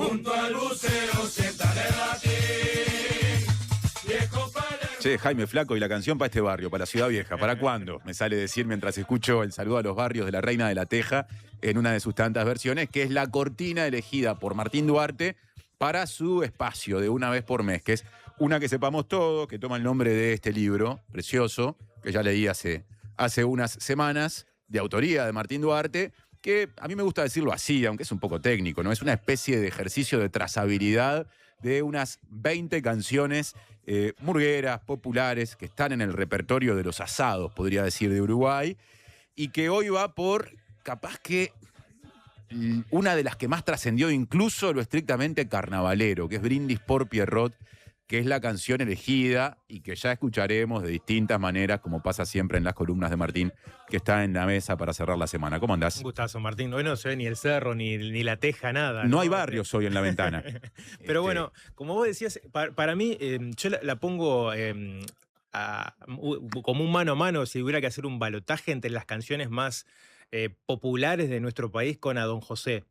junto al buceo, siéntale latín. Viejo Palermo. Che, Jaime Flaco, y la canción para este barrio, para la Ciudad Vieja, ¿para cuándo? Me sale decir mientras escucho el saludo a los barrios de la Reina de la Teja en una de sus tantas versiones, que es la cortina elegida por Martín Duarte para su espacio de una vez por mes, que es Una que sepamos todo, que toma el nombre de este libro precioso, que ya leí hace unas semanas, de autoría de Martín Duarte, que a mí me gusta decirlo así, aunque es un poco técnico, ¿no? Es una especie de ejercicio de trazabilidad de unas 20 canciones murgueras, populares, que están en el repertorio de los asados, podría decir, de Uruguay, y que hoy va por, capaz que, una de las que más trascendió incluso lo estrictamente carnavalero, que es Brindis por Pierrot, que es la canción elegida y que ya escucharemos de distintas maneras, como pasa siempre en las columnas de Martín, que está en la mesa para cerrar la semana. ¿Cómo andás? Un gustazo, Martín. Hoy no se ve ni el cerro, ni la teja, nada. No hay barrios hoy en la ventana. Pero bueno, como vos decías, para mí, yo la pongo como un mano a mano, si hubiera que hacer un balotaje entre las canciones más populares de nuestro país con A Don José.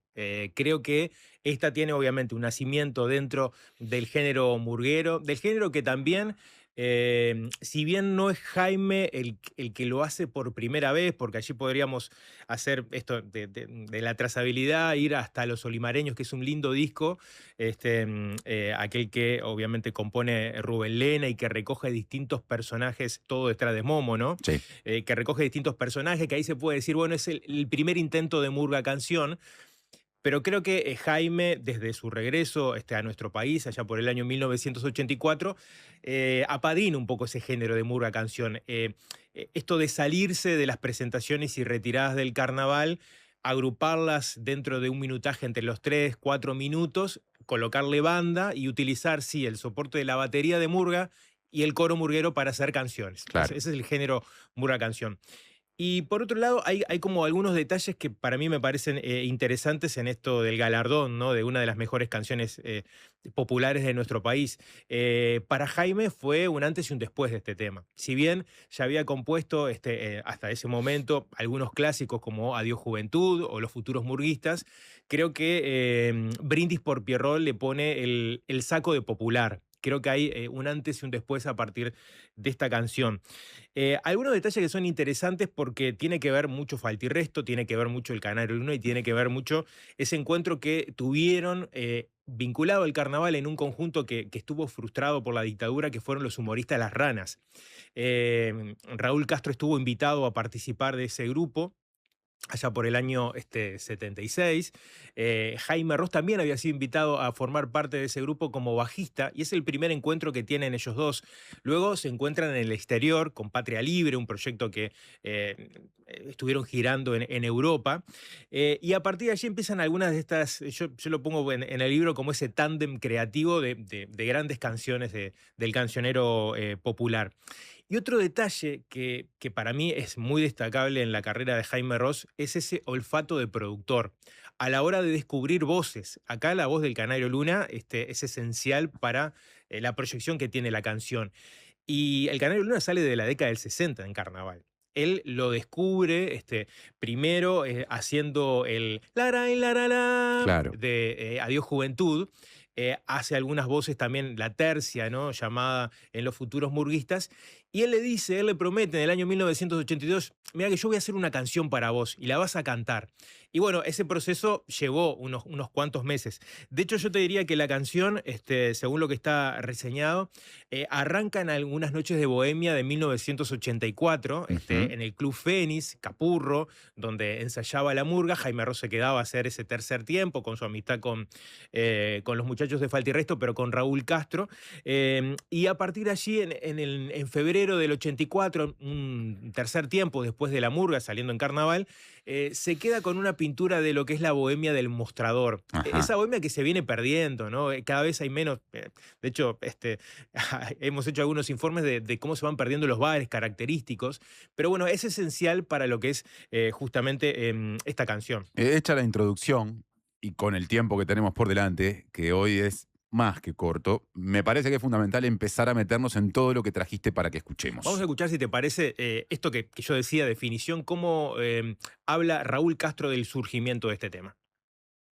Creo que esta tiene obviamente un nacimiento dentro del género murguero, del género que también, si bien no es Jaime el que lo hace por primera vez, porque allí podríamos hacer esto de la trazabilidad, ir hasta Los Olimareños, que es un lindo disco, aquel que obviamente compone Rubén Lena y que recoge distintos personajes, todo detrás de Momo, ¿no? Sí. Que recoge distintos personajes, que ahí se puede decir, bueno, es el primer intento de murga canción. Pero creo que Jaime, desde su regreso a nuestro país, allá por el año 1984, apadrina un poco ese género de murga canción. Esto de salirse de las presentaciones y retiradas del carnaval, agruparlas dentro de un minutaje entre los 3, 4 minutos, colocarle banda y utilizar, sí, el soporte de la batería de murga y el coro murguero para hacer canciones. Claro. Ese es el género murga canción. Y por otro lado, hay como algunos detalles que para mí me parecen interesantes en esto del galardón, ¿no? De una de las mejores canciones populares de nuestro país. Para Jaime fue un antes y un después de este tema. Si bien ya había compuesto hasta ese momento algunos clásicos como Adiós Juventud o Los Futuros Murguistas, creo que Brindis por Pierrot le pone el saco de popular. Creo que hay un antes y un después a partir de esta canción. Algunos detalles que son interesantes porque tiene que ver mucho Falta y Resto, tiene que ver mucho el Canario Luna y tiene que ver mucho ese encuentro que tuvieron vinculado al carnaval en un conjunto que estuvo frustrado por la dictadura, que fueron los humoristas Las Ranas. Raúl Castro estuvo invitado a participar de ese grupo allá por el año 76. Jaime Ross también había sido invitado a formar parte de ese grupo como bajista, y es el primer encuentro que tienen ellos dos. Luego se encuentran en el exterior con Patria Libre, un proyecto que estuvieron girando en Europa, y a partir de allí empiezan algunas de estas, yo lo pongo en el libro como ese tándem creativo de grandes canciones del cancionero popular. Y otro detalle que para mí es muy destacable en la carrera de Jaime Ross es ese olfato de productor. A la hora de descubrir voces, acá la voz del Canario Luna es esencial para la proyección que tiene la canción. Y el Canario Luna sale de la década del 60 en carnaval. Él lo descubre primero haciendo el la y la Claro. de Adiós Juventud. Hace algunas voces también, la tercia, ¿no? Llamada en Los Futuros Murguistas. Y él le promete en el año 1982, mira que yo voy a hacer una canción para vos y la vas a cantar. Y bueno, ese proceso llevó unos cuantos meses. De hecho, yo te diría que la canción, según lo que está reseñado, arranca en algunas noches de Bohemia de 1984, en el Club Fénix, Capurro, donde ensayaba la murga. Jaime Ross se quedaba a hacer ese tercer tiempo con su amistad con los muchachos de Falta y Resto, pero con Raúl Castro. Y a partir de allí, en febrero del 84, un tercer tiempo después de la murga, saliendo en carnaval, se queda con una pintura de lo que es la bohemia del mostrador. Ajá. Esa bohemia que se viene perdiendo, ¿no? Cada vez hay menos. De hecho, hemos hecho algunos informes de cómo se van perdiendo los bares característicos, pero bueno, es esencial para lo que es justamente esta canción. Hecha la introducción, y con el tiempo que tenemos por delante, que hoy es más que corto, me parece que es fundamental empezar a meternos en todo lo que trajiste para que escuchemos. Vamos a escuchar, si te parece, esto que yo decía, definición, cómo habla Raúl Castro del surgimiento de este tema.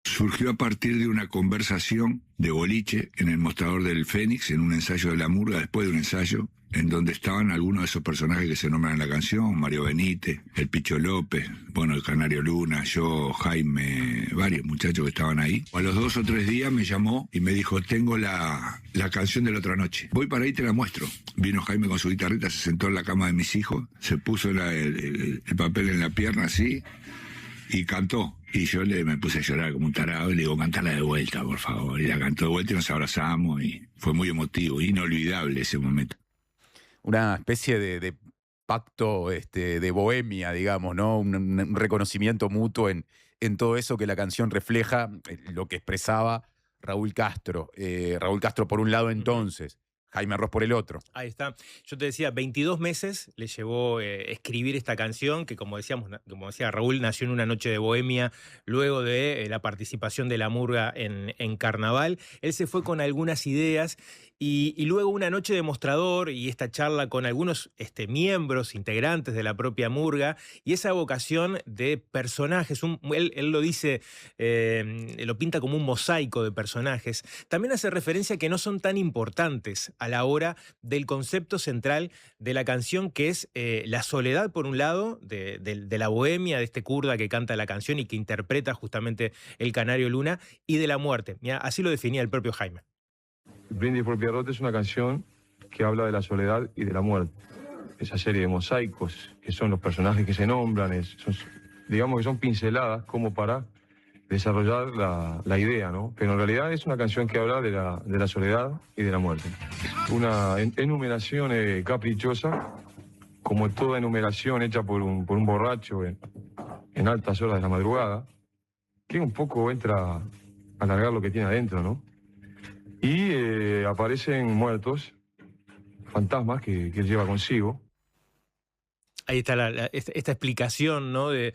Surgió a partir de una conversación de boliche en el mostrador del Fénix, en un ensayo de la Murga, después de un ensayo, en donde estaban algunos de esos personajes que se nombran en la canción, Mario Benítez, el Picho López, bueno, el Canario Luna, yo, Jaime, varios muchachos que estaban ahí. A los 2 o 3 días me llamó y me dijo, tengo la canción de la otra noche, voy para ahí y te la muestro. Vino Jaime con su guitarrita, se sentó en la cama de mis hijos, se puso el papel en la pierna así y cantó. Y yo me puse a llorar como un tarado y le digo, cantala de vuelta, por favor. Y la cantó de vuelta y nos abrazamos y fue muy emotivo, inolvidable ese momento. Una especie de pacto de bohemia, digamos, ¿no? Un reconocimiento mutuo en todo eso que la canción refleja, lo que expresaba Raúl Castro. Raúl Castro por un lado entonces, Jaime Ross por el otro. Ahí está. Yo te decía, 22 meses le llevó escribir esta canción, que como decía Raúl, nació en una noche de bohemia, luego de la participación de la Murga en Carnaval. Él se fue con algunas ideas y luego una noche de mostrador y esta charla con algunos miembros, integrantes de la propia Murga, y esa vocación de personajes, él lo dice, lo pinta como un mosaico de personajes. También hace referencia a que no son tan importantes a la hora del concepto central de la canción, que es la soledad, por un lado, de la bohemia, de este kurda que canta la canción y que interpreta justamente el Canario Luna, y de la muerte. Mirá, así lo definía el propio Jaime. Brindis por Pierrot es una canción que habla de la soledad y de la muerte. Esa serie de mosaicos, que son los personajes que se nombran, digamos que son pinceladas como para desarrollar la idea, ¿no? Pero en realidad es una canción que habla de la soledad y de la muerte. Una enumeración caprichosa, como toda enumeración hecha por un borracho en altas horas de la madrugada, que un poco entra a alargar lo que tiene adentro, ¿no? Y aparecen muertos, fantasmas que él lleva consigo. Ahí está esta explicación, ¿no? Él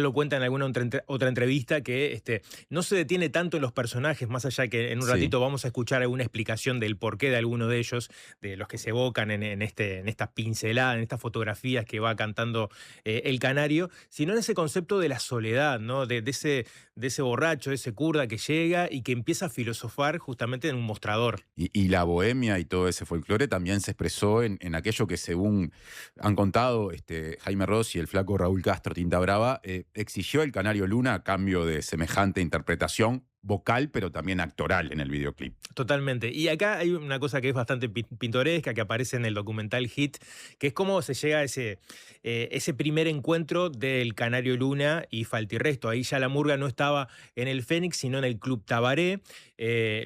lo cuenta en alguna otra entrevista, que no se detiene tanto en los personajes, más allá que en un ratito vamos a escuchar alguna explicación del porqué de alguno de ellos, de los que se evocan en estas pinceladas, en estas fotografías que va cantando el Canario, sino en ese concepto de la soledad, ¿no? De ese borracho, de ese kurda que llega y que empieza a filosofar justamente en un mostrador. Y la bohemia y todo ese folclore también se expresó en aquello que, según han contado Jaime Ross y el flaco Raúl Castro, Tinta Brava, exigió el Canario Luna a cambio de semejante interpretación vocal, pero también actoral en el videoclip. Totalmente. Y acá hay una cosa que es bastante pintoresca, que aparece en el documental Hit, que es cómo se llega a ese primer encuentro del Canario Luna y Falta y Resto. Ahí ya la Murga no estaba en el Fénix, sino en el Club Tabaré.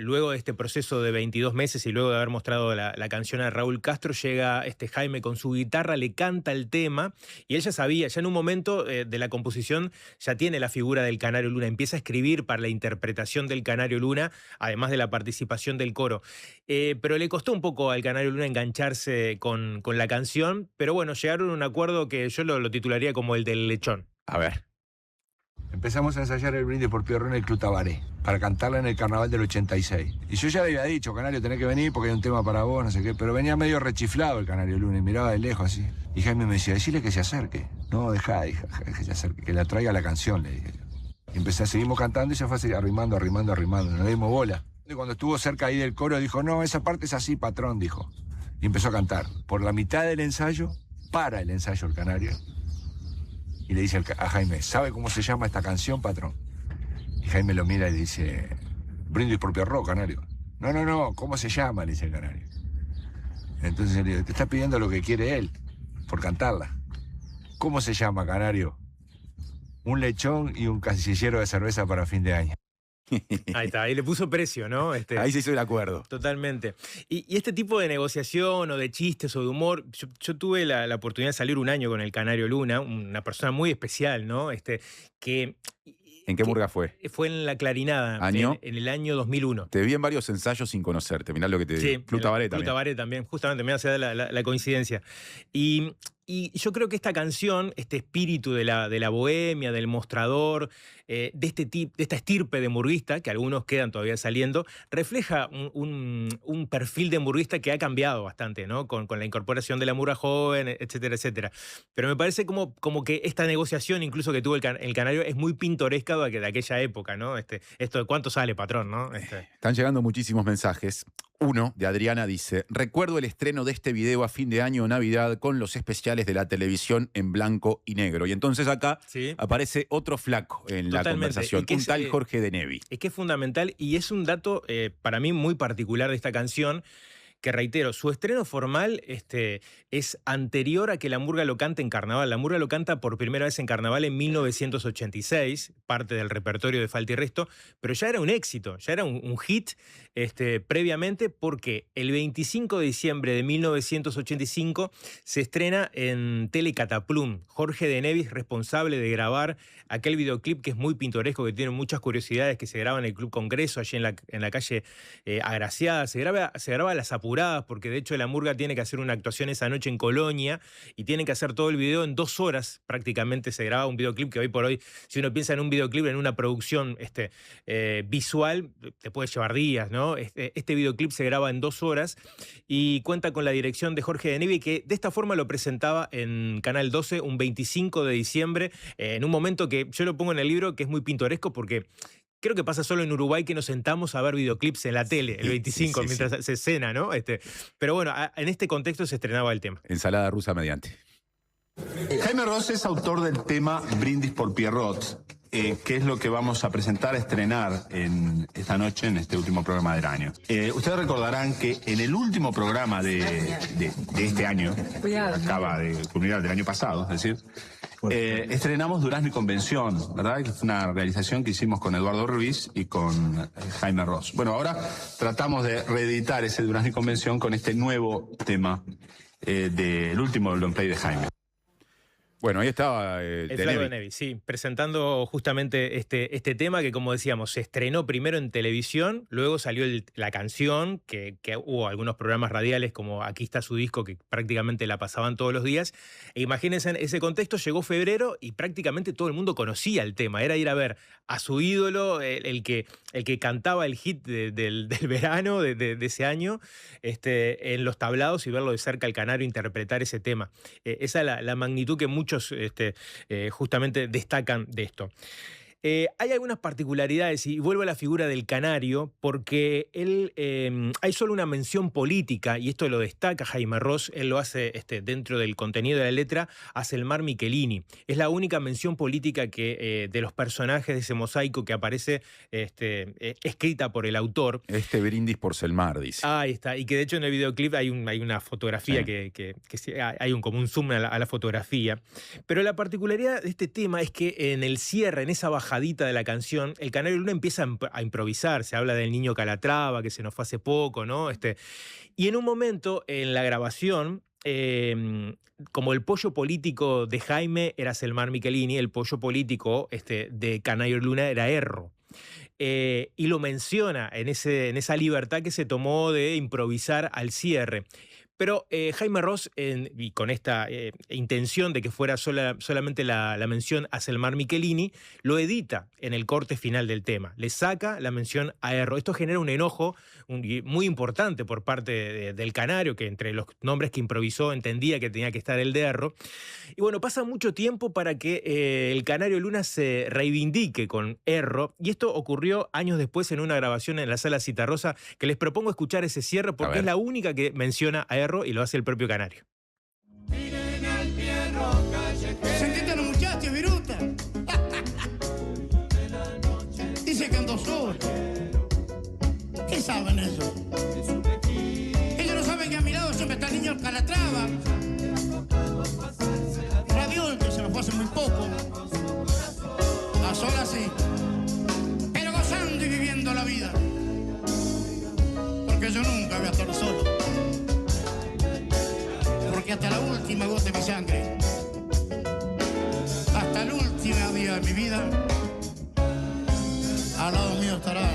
Luego de este proceso de 22 meses y luego de haber mostrado la canción a Raúl Castro, llega Jaime con su guitarra, le canta el tema, y él ya sabía, ya en un momento de la composición ya tiene la figura del Canario Luna, empieza a escribir para la interpretación del Canario Luna, además de la participación del coro. Pero le costó un poco al Canario Luna engancharse con la canción, pero bueno, llegaron a un acuerdo que yo lo titularía como el del lechón. A ver. Empezamos a ensayar el Brindis por Pierrot en el Club Tabaré, para cantarla en el Carnaval del 86. Y yo ya le había dicho, Canario, tenés que venir porque hay un tema para vos, no sé qué, pero venía medio rechiflado el Canario Luna y miraba de lejos así. Y Jaime me decía, decile que se acerque. No, dejá que se acerque, que la traiga la canción, le dije yo. Y seguimos cantando y se fue así, arrimando, no le dimos bola. Y cuando estuvo cerca ahí del coro dijo, no, esa parte es así, patrón, dijo. Y empezó a cantar. Por la mitad del ensayo, para el ensayo el Canario. Y le dice a Jaime, ¿sabe cómo se llama esta canción, patrón? Y Jaime lo mira y le dice, Brindis por Pierrot, Canario. No, ¿cómo se llama? Le dice el Canario. Entonces le dice, te está pidiendo lo que quiere él, por cantarla. ¿Cómo se llama, Canario? Un lechón y un casillero de cerveza para fin de año. Ahí está, ahí le puso precio, ¿no? Ahí se hizo el acuerdo. Totalmente. Y este tipo de negociación o de chistes o de humor, yo tuve la oportunidad de salir un año con el Canario Luna, una persona muy especial, ¿no? Que... ¿En qué Murga fue? Fue en La Clarinada, ¿Año? En el año 2001. Te vi en varios ensayos sin conocerte, mirá lo que te digo. Club Tabaré también. Club Tabaré también, justamente me hace dar la coincidencia. Y Y yo creo que esta canción, este espíritu de la bohemia, del mostrador, de esta estirpe de murguista, que algunos quedan todavía saliendo, refleja un perfil de murguista que ha cambiado bastante, ¿no? Con la incorporación de la murga joven, etcétera, etcétera. Pero me parece como que esta negociación, incluso que tuvo el Canario, es muy pintoresca de aquella época, ¿no? Esto de cuánto sale, patrón, ¿no? Están llegando muchísimos mensajes. Uno, de Adriana, dice: recuerdo el estreno de este video a fin de año o Navidad con los especiales de la televisión en blanco y negro. Y entonces acá aparece otro flaco en la conversación, un tal Jorge de Nevi. Es que es fundamental y es un dato para mí muy particular de esta canción, que reitero, su estreno formal es anterior a que la murga lo cante en carnaval. La murga lo canta por primera vez en carnaval en 1986, parte del repertorio de Falta y Resto, pero ya era un éxito, ya era un hit previamente, porque el 25 de diciembre de 1985 se estrena en Telecataplum. Jorge de Nevi es responsable de grabar aquel videoclip que es muy pintoresco, que tiene muchas curiosidades, que se graba en el Club Congreso, allí en la calle Agraciada. Se graba a las apuradas, porque de hecho la murga tiene que hacer una actuación esa noche en Colonia y tienen que hacer todo el video en 2 horas. Prácticamente se graba un videoclip que hoy por hoy, si uno piensa en un videoclip, en una producción visual, te puede llevar días, ¿no? Este videoclip se graba en 2 horas y cuenta con la dirección de Jorge de Nevi, que de esta forma lo presentaba en Canal 12 un 25 de diciembre, en un momento que yo lo pongo en el libro, que es muy pintoresco, porque creo que pasa solo en Uruguay que nos sentamos a ver videoclips en la tele, el 25, mientras se cena, ¿no? Pero bueno, en este contexto se estrenaba el tema. Ensalada rusa mediante. Jaime Ross es autor del tema Brindis por Pierrot, que es lo que vamos a presentar, a estrenar esta noche en este último programa del año. Ustedes recordarán que en el último programa de este año, que acaba de culminar del año pasado, es decir, estrenamos Durazno y Convención, ¿verdad? Que fue una realización que hicimos con Eduardo Ruiz y con Jaime Ross. Bueno, ahora tratamos de reeditar ese Durazno y Convención con este nuevo tema del último long play de Jaime. Bueno, ahí estaba el Flaco de Nevi, sí, presentando justamente este tema que, como decíamos, se estrenó primero en televisión, luego salió la canción, que hubo algunos programas radiales como Aquí está su disco, que prácticamente la pasaban todos los días. E imagínense, en ese contexto llegó febrero y prácticamente todo el mundo conocía el tema. Era ir a ver a su ídolo, el que cantaba el hit del verano de ese año, en los tablados, y verlo de cerca al Canario interpretar ese tema. Esa es la magnitud que muchos justamente destacan de esto. Hay algunas particularidades, y vuelvo a la figura del Canario, porque hay solo una mención política, y esto lo destaca Jaime Ross. Él lo hace dentro del contenido de la letra, a Selmar Michelini. Es la única mención política que de los personajes de ese mosaico que aparece escrita por el autor. Brindis por Selmar, dice. Ahí está, y que de hecho en el videoclip hay una fotografía, hay como un zoom a la fotografía. Pero la particularidad de este tema es que en el cierre, en esa bajadita de la canción, el Canario Luna empieza a improvisar. Se habla del niño Calatrava, que se nos fue hace poco, ¿no? Y en un momento, en la grabación, como el pollo político de Jaime era Selmar Michelini, el pollo político de Canario Luna era Erro. Y lo menciona en esa libertad que se tomó de improvisar al cierre. Pero Jaime Ross, y con esta intención de que fuera solamente la mención a Selmar Michelini, lo edita en el corte final del tema. Le saca la mención a Erro. Esto genera un enojo muy importante por parte del Canario, que entre los nombres que improvisó entendía que tenía que estar el de Erro. Y bueno, pasa mucho tiempo para que el Canario Luna se reivindique con Erro. Y esto ocurrió años después en una grabación en la Sala Citarrosa, que les propongo escuchar ese cierre porque es la única que menciona a Erro, y lo hace el propio Canario. Sentite a los muchachos, viruta. Dice que en 2 horas. ¿Qué saben eso? Ellos no saben que a mi lado siempre está el niño Calatrava. Raviol, que se nos fue hace muy poco. A solas sí. Pero gozando y viviendo la vida. Porque yo nunca voy a estar solo. Porque hasta la última gota de mi sangre, hasta el último día de mi vida, al lado mío estará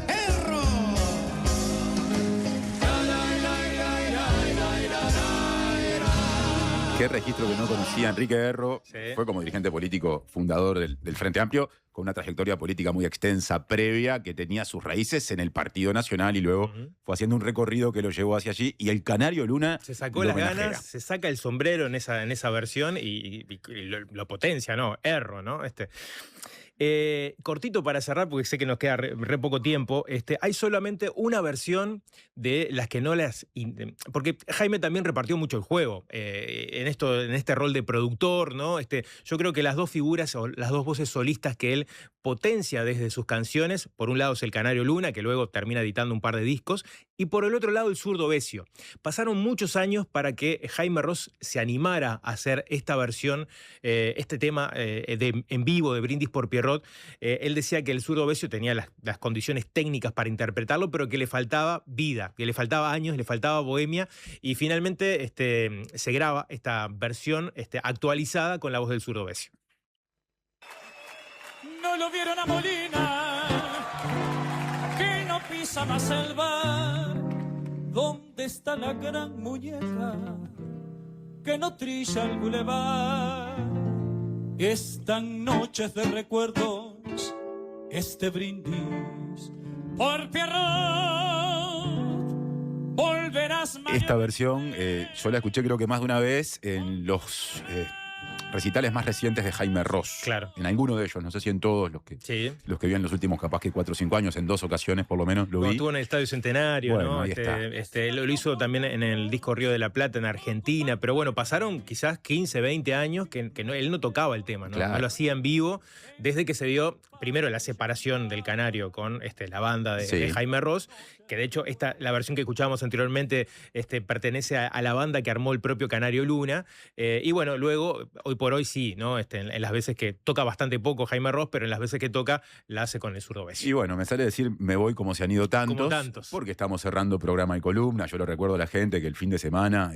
Erro. qué registro que no conocía. Enrique Erro Sí. fue como dirigente político fundador del Frente Amplio, con una trayectoria política muy extensa previa que tenía sus raíces en el Partido Nacional y luego fue haciendo un recorrido que lo llevó hacia allí. Y el Canario Luna Se sacó lo las homenajea. ganas, se saca el sombrero en esa versión y lo potencia, ¿no? Erro, ¿no? Cortito para cerrar, porque sé que nos queda re poco tiempo. Hay solamente una versión de las que no las... Porque Jaime también repartió mucho el juego en este rol de productor, ¿no? Yo creo que las dos figuras o las dos voces solistas que él potencia desde sus canciones, por un lado es el Canario Luna, que luego termina editando un par de discos, y por el otro lado el Zurdo Besio. Pasaron muchos años para que Jaime Ross se animara a hacer esta versión, este tema en vivo de Brindis por Pierrot. Él decía que el Zurdo Besio tenía las condiciones técnicas para interpretarlo, pero que le faltaba vida, que le faltaba años, le faltaba bohemia, y finalmente se graba esta versión actualizada con la voz del Zurdo Besio. No lo vieron a Molina, que no pisa más el bar. ¿Dónde está la gran muñeca que no trilla el bulevar? Están noches de recuerdos, este brindis por Pierrot. Volverás mañana. Esta versión yo la escuché creo que más de una vez en los recitales más recientes de Jaime Ross. Claro. En alguno de ellos, no sé si en todos los que vi en los últimos capaz que 4 o 5 años, en 2 ocasiones por lo menos lo vi. Estuvo en el Estadio Centenario, bueno, ¿no? ahí está. Lo hizo también en el disco Río de la Plata en Argentina, pero bueno, pasaron quizás 15, 20 años que él no tocaba el tema, ¿no? Claro. No lo hacía en vivo desde que se dio primero la separación del Canario con la banda de Jaime Ross, que de hecho la versión que escuchábamos anteriormente pertenece a la banda que armó el propio Canario Luna, y bueno, luego, hoy por hoy sí, ¿no? En las veces que toca bastante poco Jaime Ross, pero en las veces que toca la hace con el Zurdo Besio. Y bueno, me sale decir, me voy como se han ido tantos. Como tantos. Porque estamos cerrando programa y columna. Yo lo recuerdo a la gente que el fin de semana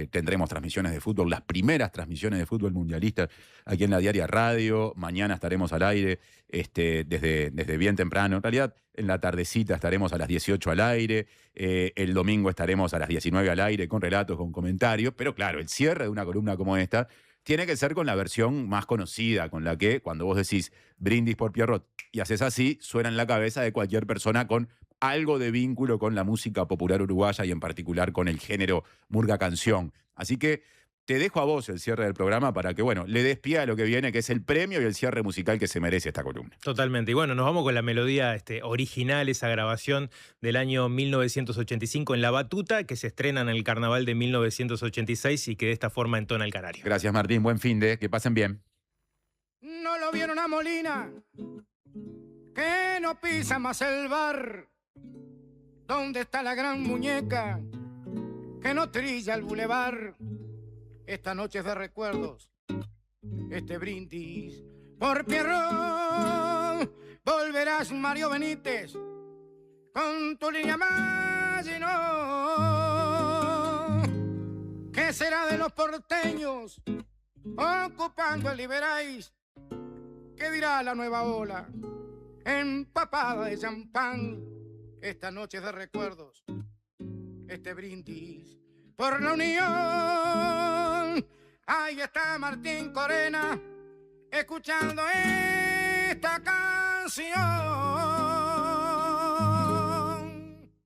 tendremos transmisiones de fútbol, las primeras transmisiones de fútbol mundialista aquí en la Diaria Radio. Mañana estaremos al aire desde bien temprano. En realidad, en la tardecita estaremos a las 18 al aire. El domingo estaremos a las 19 al aire con relatos, con comentarios. Pero claro, el cierre de una columna como esta tiene que ser con la versión más conocida, con la que cuando vos decís Brindis por Pierrot y haces así, suena en la cabeza de cualquier persona con algo de vínculo con la música popular uruguaya y en particular con el género murga canción. Así que te dejo a vos el cierre del programa para que, bueno, le des pie a lo que viene, que es el premio y el cierre musical que se merece esta columna. Totalmente. Y bueno, nos vamos con la melodía original, esa grabación del año 1985 en La Batuta, que se estrena en el Carnaval de 1986 y que de esta forma entona el Canario. Gracias, Martín. Buen fin de, que pasen bien. No lo vieron a Molina, que no pisa más el bar. ¿Dónde está la gran muñeca que no trilla el bulevar? Esta noche es de recuerdos, este brindis por Pierrot. Volverás, Mario Benítez, con tu línea Maginot. ¿Qué será de los porteños ocupando el Liberáis? ¿Qué dirá la nueva ola empapada de champán? Esta noche es de recuerdos, este brindis por la unión. Ahí está Martín Corena escuchando esta canción.